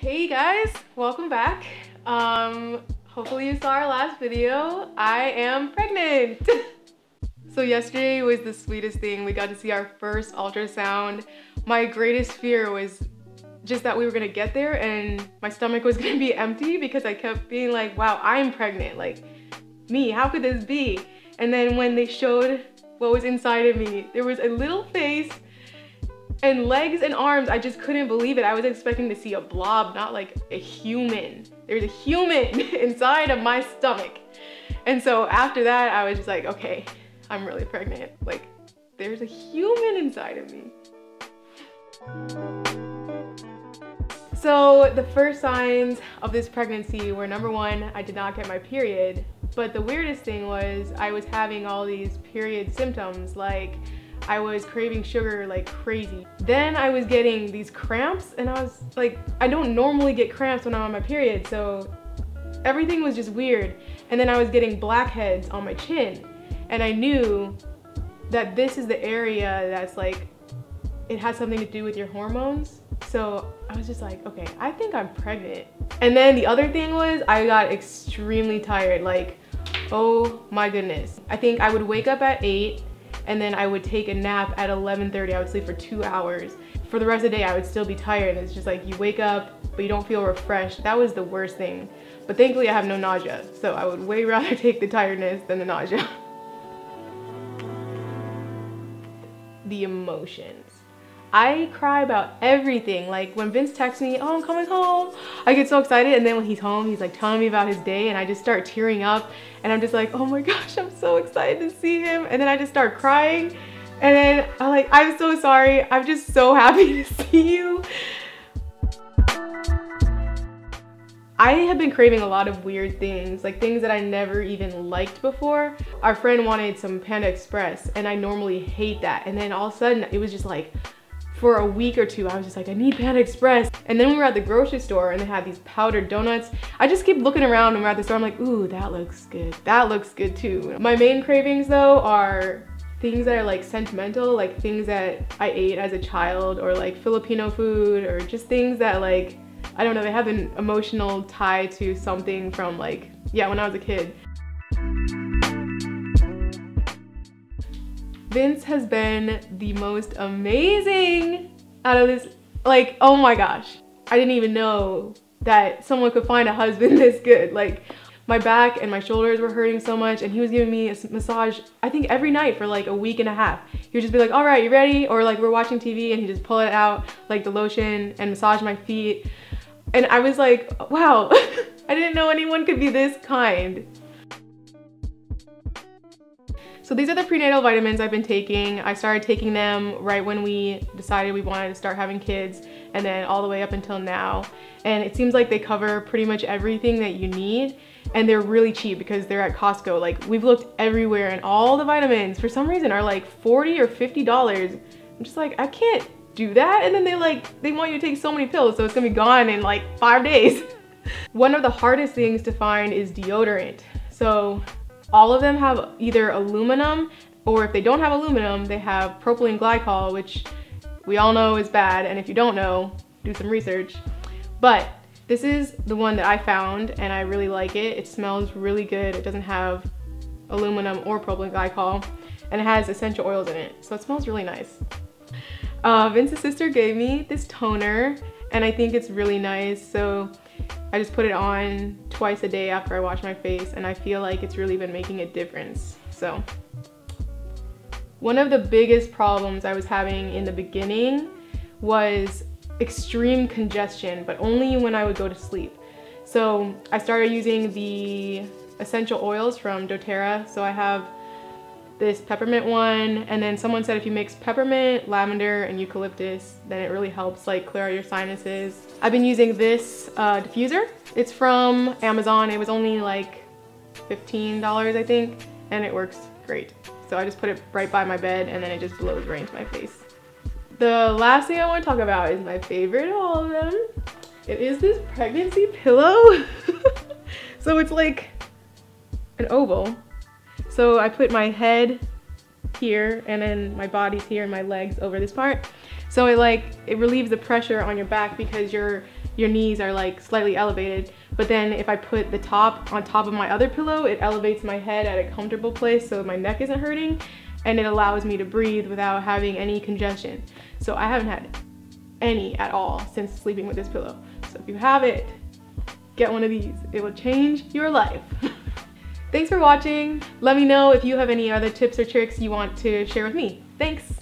Hey guys, welcome back. Hopefully you saw our last video. I am pregnant. So yesterday was the sweetest thing. We got to see our first ultrasound. My greatest fear was just that we were gonna get there and my stomach was gonna be empty because I kept being like, wow, I'm pregnant. Like, me, how could this be? And then when they showed what was inside of me, there was a little face and legs and arms. I just couldn't believe it. I was expecting to see a blob, not like a human. There's a human inside of my stomach. And so after that, I was just like, okay, I'm really pregnant. Like, there's a human inside of me. So the first signs of this pregnancy were, number one, I did not get my period. But the weirdest thing was I was having all these period symptoms, like I was craving sugar like crazy. Then I was getting these cramps and I was like, I don't normally get cramps when I'm on my period, so everything was just weird. And then I was getting blackheads on my chin. And I knew that this is the area that's like, it has something to do with your hormones. So I was just like, okay, I think I'm pregnant. And then the other thing was I got extremely tired, like, oh my goodness. I think I would wake up at 8 and then I would take a nap at 11:30. I would sleep for 2 hours. For the rest of the day, I would still be tired. And it's just like, you wake up, but you don't feel refreshed. That was the worst thing. But thankfully I have no nausea. So I would way rather take the tiredness than the nausea. The emotions. I cry about everything. Like when Vince texts me, oh, I'm coming home, I get so excited. And then when he's home, he's like telling me about his day and I just start tearing up and I'm just like, oh my gosh, I'm so excited to see him. And then I just start crying and then I'm so sorry. I'm just so happy to see you. I have been craving a lot of weird things, like things that I never even liked before. Our friend wanted some Panda Express and I normally hate that. And then all of a sudden it was just like, for a week or two, I was just like, I need Panda Express. And then we were at the grocery store and they had these powdered donuts. I just keep looking around when we're at the store. I'm like, ooh, that looks good. That looks good too. My main cravings though are things that are like sentimental, like things that I ate as a child or like Filipino food or just things that like, I don't know, they have an emotional tie to something from like, yeah, when I was a kid. Vince has been the most amazing out of this, like, oh my gosh. I didn't even know that someone could find a husband this good. Like, my back and my shoulders were hurting so much and he was giving me a massage, I think every night for like a week and a half. He would just be like, all right, you ready? Or like we're watching TV and he'd just pull it out, like the lotion, and massage my feet. And I was like, wow, I didn't know anyone could be this kind. So these are the prenatal vitamins I've been taking. I started taking them right when we decided we wanted to start having kids and then all the way up until now. And it seems like they cover pretty much everything that you need and they're really cheap because they're at Costco. Like we've looked everywhere and all the vitamins for some reason are like $40 or $50. I'm just like, I can't do that. And then they want you to take so many pills so it's gonna be gone in like 5 days. One of the hardest things to find is deodorant. So all of them have either aluminum, or if they don't have aluminum, they have propylene glycol, which we all know is bad. And if you don't know, do some research. But this is the one that I found and I really like it. It smells really good. It doesn't have aluminum or propylene glycol and it has essential oils in it. So it smells really nice. Vince's sister gave me this toner and I think it's really nice. So I just put it on twice a day after I wash my face and I feel like it's really been making a difference. So one of the biggest problems I was having in the beginning was extreme congestion, but only when I would go to sleep. So I started using the essential oils from doTERRA. So I have this peppermint one, and then someone said if you mix peppermint, lavender, and eucalyptus, then it really helps like clear out your sinuses. I've been using this diffuser. It's from Amazon. It was only like $15, I think, and it works great. So I just put it right by my bed and then it just blows right into my face. The last thing I want to talk about is my favorite of all of them. It is this pregnancy pillow. So it's like an oval. So I put my head here and then my body's here and my legs over this part. So it relieves the pressure on your back because your your knees are like slightly elevated. But then if I put the top on top of my other pillow, it elevates my head at a comfortable place so my neck isn't hurting, and it allows me to breathe without having any congestion. So I haven't had any at all since sleeping with this pillow. So if you have it, get one of these. It will change your life. Thanks for watching. Let me know if you have any other tips or tricks you want to share with me. Thanks.